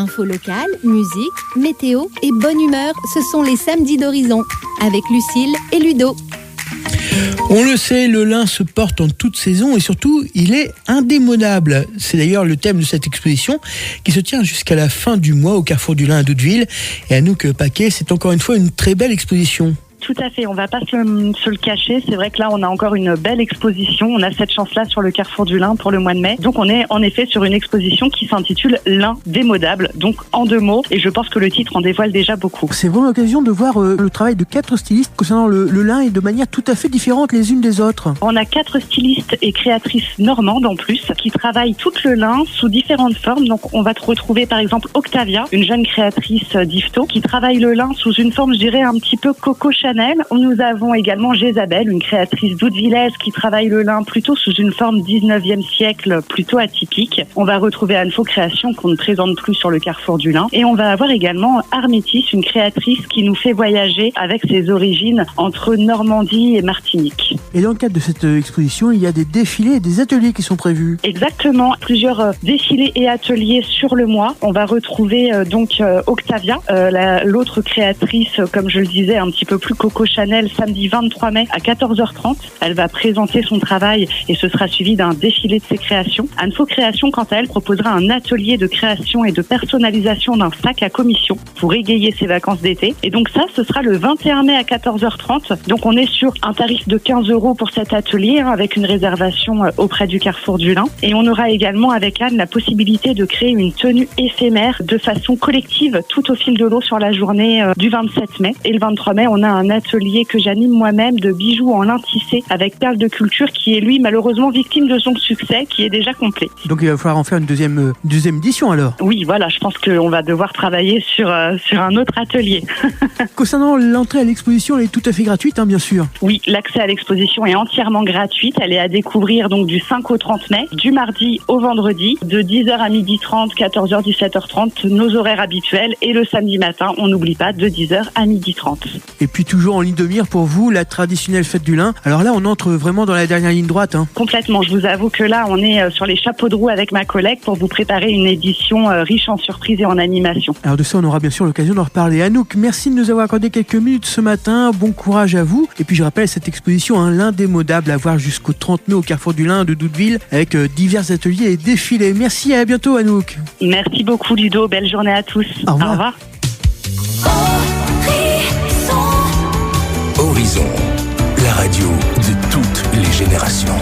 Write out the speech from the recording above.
Infos locales, musique, météo et bonne humeur, ce sont les samedis d'Horizon, avec Lucille et Ludo. On le sait, le lin se porte en toute saison et surtout, il est indémodable. C'est d'ailleurs le thème de cette exposition qui se tient jusqu'à la fin du mois au Carrefour du Lin à Doudeville. Et Anouk Paquet, c'est encore une fois une très belle exposition. Tout à fait, on va pas se le cacher, c'est vrai que là on a encore une belle exposition, on a cette chance-là sur le Carrefour du Lin pour le mois de mai. Donc on est en effet sur une exposition qui s'intitule L'Indémodable, donc en 2 mots, et je pense que le titre en dévoile déjà beaucoup. C'est vraiment l'occasion de voir le travail de 4 stylistes concernant le lin et de manière tout à fait différente les unes des autres. On a 4 stylistes et créatrices normandes en plus, qui travaillent tout le lin sous différentes formes. Donc on va retrouver par exemple Octavia, une jeune créatrice d'Yvetot, qui travaille le lin sous une forme, je dirais, un petit peu Coco Chanel. Nous avons également Jézabel, une créatrice d'Hautevillers qui travaille le lin plutôt sous une forme 19e siècle, plutôt atypique. On va retrouver Anfo Création qu'on ne présente plus sur le Carrefour du Lin. Et on va avoir également Armétis, une créatrice qui nous fait voyager avec ses origines entre Normandie et Martinique. Et dans le cadre de cette exposition, il y a des défilés et des ateliers qui sont prévus. Exactement, plusieurs défilés et ateliers sur le mois. On va retrouver Octavia, l'autre créatrice, comme je le disais, un petit peu plus Coco Chanel, samedi 23 mai à 14h30. Elle va présenter son travail et ce sera suivi d'un défilé de ses créations. Anfo Création, quant à elle, proposera un atelier de création et de personnalisation d'un sac à commission pour égayer ses vacances d'été. Et donc ça, ce sera le 21 mai à 14h30. Donc on est sur un tarif de 15 € pour cet atelier, avec une réservation auprès du Carrefour du Lin. Et on aura également avec Anne la possibilité de créer une tenue éphémère de façon collective tout au fil de l'eau sur la journée du 27 mai. Et le 23 mai, on a un atelier que j'anime moi-même de bijoux en lin tissé avec Perle de Culture qui est lui malheureusement victime de son succès qui est déjà complet. Donc il va falloir en faire une deuxième édition alors. Oui, voilà, je pense qu'on va devoir travailler sur un autre atelier. Concernant l'entrée à l'exposition, elle est tout à fait gratuite, bien sûr. Oui, l'accès à l'exposition est entièrement gratuite. Elle est à découvrir donc du 5 au 30 mai, du mardi au vendredi, de 10h à 12h30, 14h, 17h30, nos horaires habituels. Et le samedi matin, on n'oublie pas, de 10h à 12h30. Et puis toujours en ligne de mire pour vous, la traditionnelle fête du lin. Alors là, on entre vraiment dans la dernière ligne droite. Complètement. Je vous avoue que là, on est sur les chapeaux de roue avec ma collègue pour vous préparer une édition riche en surprises et en animation. Alors de ça, on aura bien sûr l'occasion d'en reparler. Anouk, merci de nous avoir accordé quelques minutes ce matin. Bon courage à vous. Et puis je rappelle cette exposition, l'Indémodable, à voir jusqu'au 30 mai au Carrefour du Lin de Doudeville avec divers ateliers et défilés. Merci et à bientôt, Anouk. Merci beaucoup, Ludo. Belle journée à tous. Au revoir. Au revoir. Horizon, la radio de toutes les générations.